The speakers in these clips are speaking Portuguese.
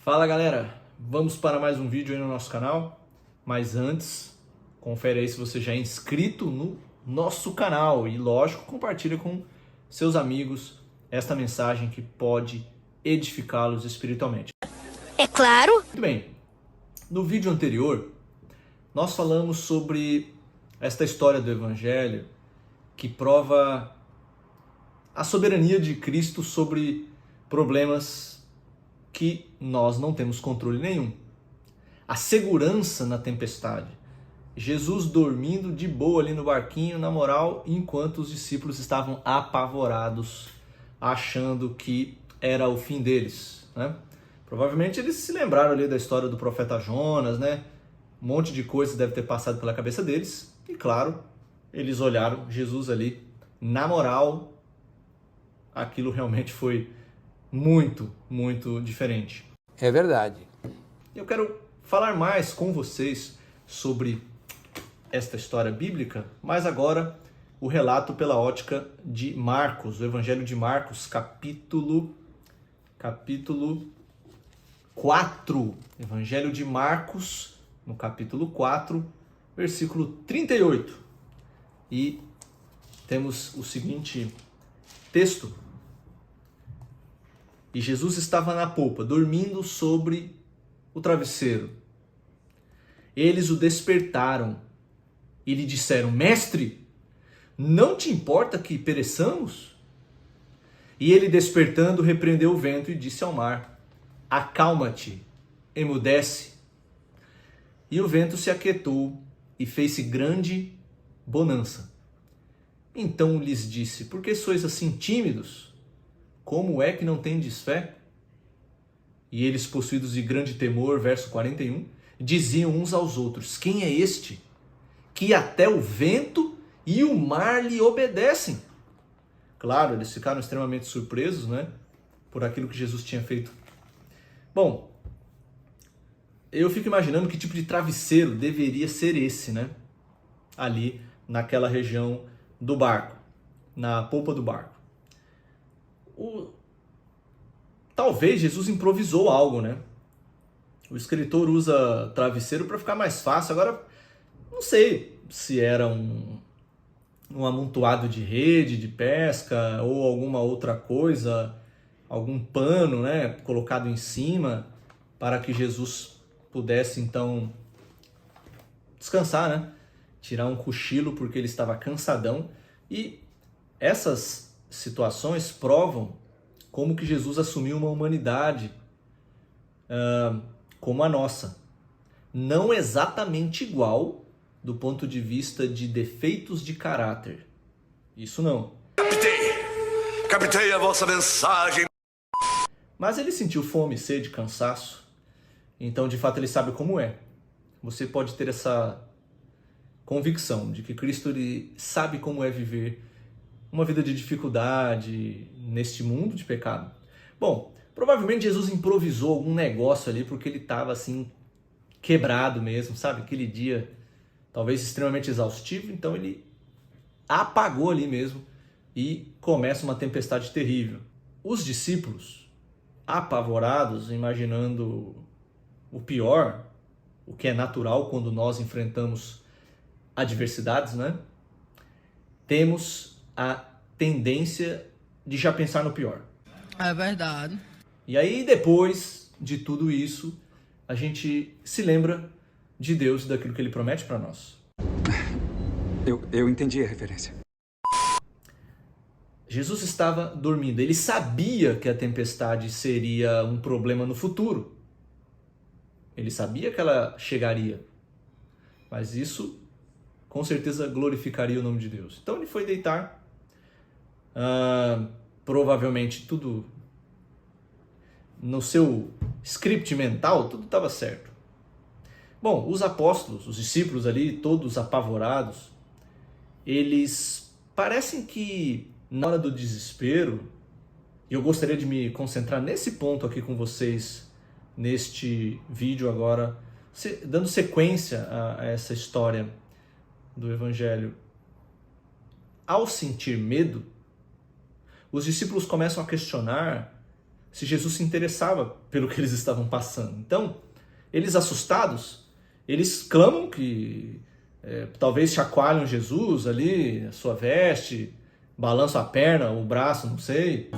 Fala galera, vamos para mais um vídeo aí no nosso canal, mas antes, confere aí se você já é inscrito no nosso canal e lógico, compartilha com seus amigos esta mensagem que pode edificá-los espiritualmente. É claro. Muito bem, no vídeo anterior nós falamos sobre esta história do Evangelho que prova a soberania de Cristo sobre problemas que nós não temos controle nenhum. A segurança na tempestade. Jesus dormindo de boa ali no barquinho, na moral, enquanto os discípulos estavam apavorados, achando que era o fim deles, né? Provavelmente eles se lembraram ali da história do profeta Jonas, né? Um monte de coisa deve ter passado pela cabeça deles. E claro, eles olharam Jesus ali, na moral, aquilo realmente foi muito diferente. É verdade. Eu quero falar mais com vocês sobre esta história bíblica, mas agora o relato pela ótica de Marcos, o Evangelho de Marcos, capítulo 4. Evangelho de Marcos, no capítulo 4, versículo 38. E temos o seguinte texto. E Jesus estava na polpa, dormindo sobre o travesseiro. Eles o despertaram e lhe disseram: Mestre, não te importa que pereçamos? E ele, despertando, repreendeu o vento e disse ao mar: Acalma-te, emudece. E o vento se aquietou e fez-se grande bonança. Então lhes disse: Por que sois assim tímidos? Como é que não tendes fé? E eles, possuídos de grande temor, verso 41, diziam uns aos outros: Quem é este, que até o vento e o mar lhe obedecem? Claro, eles ficaram extremamente surpresos, né, por aquilo que Jesus tinha feito. Bom, eu fico imaginando que tipo de travesseiro deveria ser esse, né, ali naquela região do barco, na polpa do barco. Talvez Jesus improvisou algo, né? O escritor usa travesseiro para ficar mais fácil. Agora, não sei se era um amontoado de rede, de pesca ou alguma outra coisa, algum pano, né, colocado em cima para que Jesus pudesse então descansar, né? Tirar um cochilo porque ele estava cansadão. E essas situações provam como que Jesus assumiu uma humanidade como a nossa. Não exatamente igual do ponto de vista de defeitos de caráter. Isso não. Captei a vossa mensagem. Mas ele sentiu fome, sede, cansaço. Então, de fato, ele sabe como é. Você pode ter essa convicção de que Cristo ele sabe como é viver uma vida de dificuldade neste mundo de pecado. Bom, provavelmente Jesus improvisou algum negócio ali porque ele estava assim quebrado mesmo, sabe? Aquele dia talvez extremamente exaustivo, então ele apagou ali mesmo e começa uma tempestade terrível. Os discípulos, apavorados, imaginando o pior, o que é natural quando nós enfrentamos adversidades, né? Temos a tendência de já pensar no pior. É verdade. E aí, depois de tudo isso, a gente se lembra de Deus, daquilo que Ele promete para nós. Eu entendi a referência. Jesus estava dormindo. Ele sabia que a tempestade seria um problema no futuro. Ele sabia que ela chegaria. Mas isso, com certeza, glorificaria o nome de Deus. Então ele foi deitar. Provavelmente tudo no seu script mental, tudo estava certo. Bom, os apóstolos, os discípulos ali, todos apavorados, eles parecem que na hora do desespero, e eu gostaria de me concentrar nesse ponto aqui com vocês, neste vídeo agora, dando sequência a essa história do Evangelho. Ao sentir medo, os discípulos começam a questionar se Jesus se interessava pelo que eles estavam passando. Então, eles assustados, eles clamam que talvez chacoalham Jesus ali, a sua veste, balançam a perna, o braço, não sei.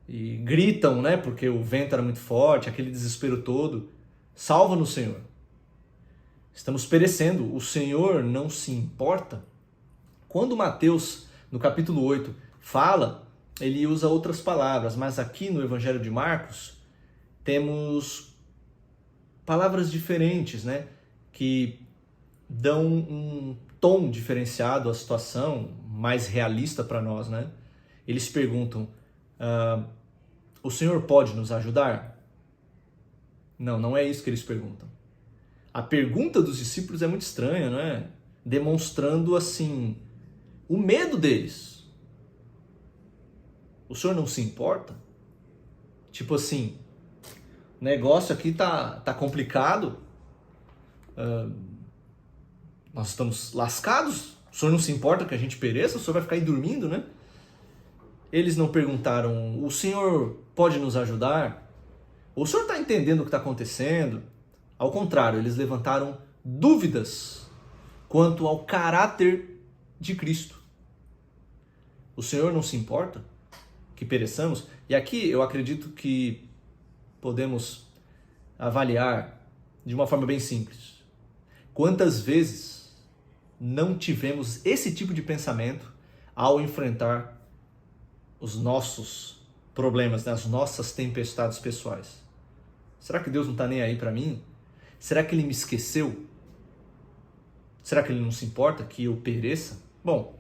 E gritam, né, porque o vento era muito forte, aquele desespero todo. Salva-nos, Senhor. Estamos perecendo. O Senhor não se importa? Quando Mateus, no capítulo 8, fala, ele usa outras palavras, mas aqui no Evangelho de Marcos temos palavras diferentes, né, que dão um tom diferenciado à situação, mais realista para nós, né? Eles perguntam, o Senhor pode nos ajudar? Não, não é isso que eles perguntam. A pergunta dos discípulos é muito estranha, não é? Demonstrando, assim, o medo deles. O Senhor não se importa? Tipo assim, o negócio aqui tá complicado, nós estamos lascados, o Senhor não se importa que a gente pereça, o Senhor vai ficar aí dormindo, né? Eles não perguntaram, o Senhor pode nos ajudar? O Senhor está entendendo o que está acontecendo? Ao contrário, eles levantaram dúvidas quanto ao caráter de Cristo. O Senhor não se importa que pereçamos? E aqui eu acredito que podemos avaliar de uma forma bem simples. Quantas vezes não tivemos esse tipo de pensamento ao enfrentar os nossos problemas, né? As nossas tempestades pessoais? Será que Deus não está nem aí para mim? Será que Ele me esqueceu? Será que Ele não se importa que eu pereça? Bom,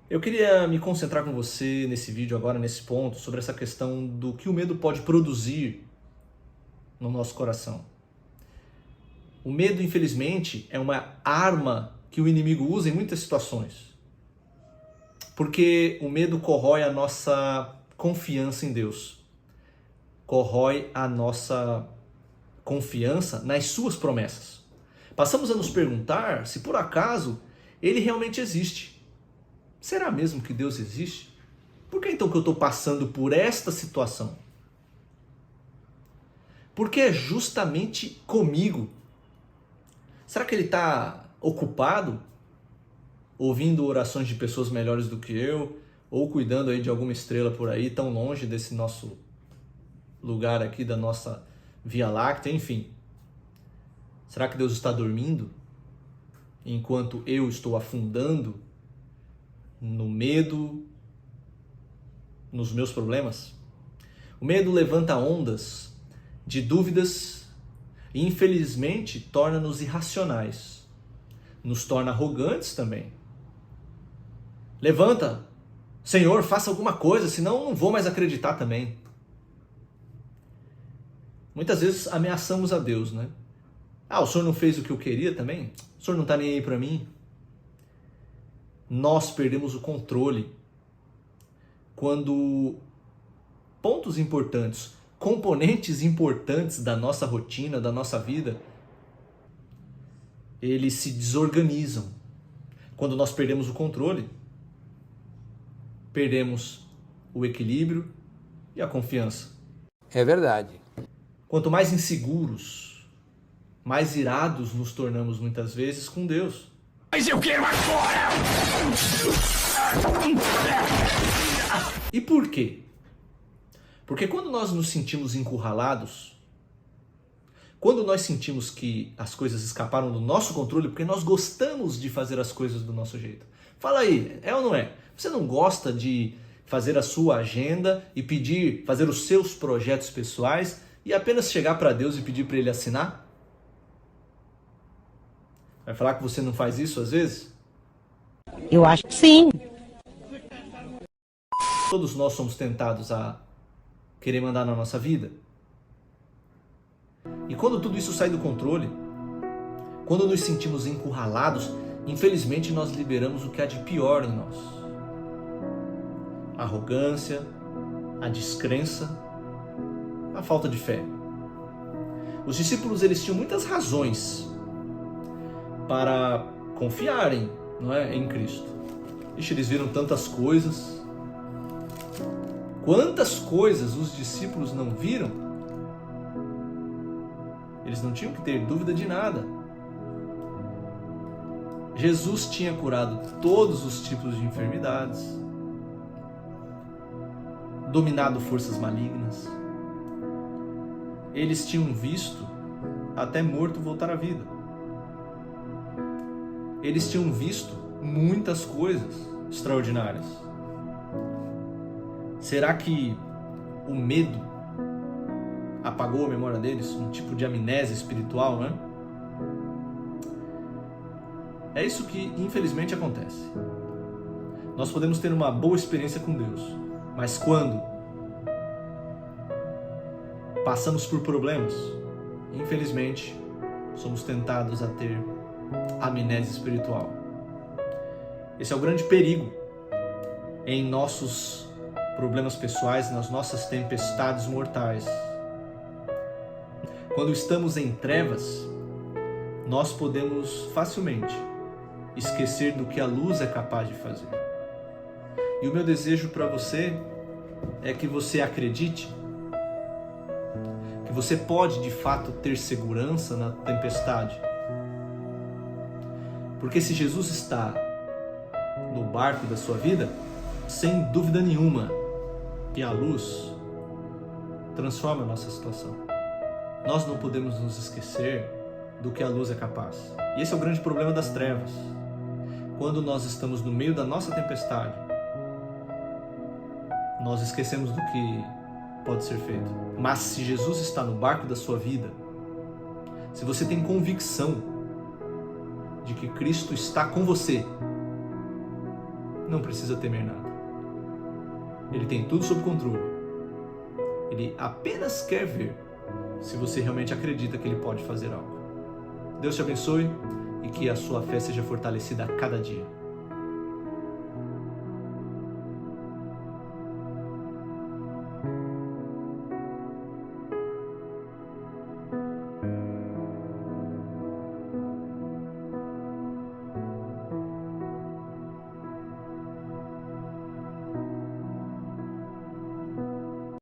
eu queria me concentrar com você nesse vídeo agora, nesse ponto, sobre essa questão do que o medo pode produzir no nosso coração. O medo, infelizmente, é uma arma que o inimigo usa em muitas situações. Porque o medo corrói a nossa confiança em Deus. Corrói a nossa confiança nas suas promessas. Passamos a nos perguntar se por acaso Ele realmente existe. Será mesmo que Deus existe? Por que então que eu estou passando por esta situação? Porque é justamente comigo. Será que Ele está ocupado, ouvindo orações de pessoas melhores do que eu, ou cuidando aí de alguma estrela por aí, tão longe desse nosso lugar aqui, da nossa Via Láctea, enfim. Será que Deus está dormindo enquanto eu estou afundando no medo, nos meus problemas? O medo levanta ondas de dúvidas e, infelizmente, torna-nos irracionais. Nos torna arrogantes também. Levanta, Senhor, faça alguma coisa, senão não vou mais acreditar também. Muitas vezes ameaçamos a Deus, né? O Senhor não fez o que eu queria também? O Senhor não está nem aí para mim? Nós perdemos o controle quando pontos importantes, componentes importantes da nossa rotina, da nossa vida, eles se desorganizam. Quando nós perdemos o controle, perdemos o equilíbrio e a confiança. É verdade. Quanto mais inseguros, mais irados nos tornamos muitas vezes com Deus. Mas eu quero agora! E por quê? Porque quando nós nos sentimos encurralados, quando nós sentimos que as coisas escaparam do nosso controle, porque nós gostamos de fazer as coisas do nosso jeito. Fala aí, é ou não é? Você não gosta de fazer a sua agenda e fazer os seus projetos pessoais e apenas chegar para Deus e pedir para Ele assinar? Vai falar que você não faz isso às vezes? Eu acho que sim. Todos nós somos tentados a querer mandar na nossa vida. E quando tudo isso sai do controle, quando nos sentimos encurralados, infelizmente nós liberamos o que há de pior em nós. A arrogância, a descrença, a falta de fé. Os discípulos, eles tinham muitas razões para confiarem, não é, em Cristo. Ixi, eles viram tantas coisas. Quantas coisas os discípulos não viram? Eles não tinham que ter dúvida de nada. Jesus tinha curado todos os tipos de enfermidades, dominado forças malignas. Eles tinham visto até morto voltar à vida. Eles tinham visto muitas coisas extraordinárias. Será que o medo apagou a memória deles? Um tipo de amnésia espiritual, né? É isso que infelizmente acontece. Nós podemos ter uma boa experiência com Deus, mas quando passamos por problemas, infelizmente somos tentados a ter amnésia espiritual. Esse é o grande perigo em nossos problemas pessoais, nas nossas tempestades mortais. Quando estamos em trevas, nós podemos facilmente esquecer do que a luz é capaz de fazer. E o meu desejo para você é que você acredite que você pode de fato ter segurança na tempestade. Porque se Jesus está no barco da sua vida, sem dúvida nenhuma, que a luz transforma a nossa situação. Nós não podemos nos esquecer do que a luz é capaz. E esse é o grande problema das trevas. Quando nós estamos no meio da nossa tempestade, nós esquecemos do que pode ser feito. Mas se Jesus está no barco da sua vida, se você tem convicção de que Cristo está com você, não precisa temer nada. Ele tem tudo sob controle. Ele apenas quer ver se você realmente acredita que Ele pode fazer algo. Deus te abençoe e que a sua fé seja fortalecida a cada dia.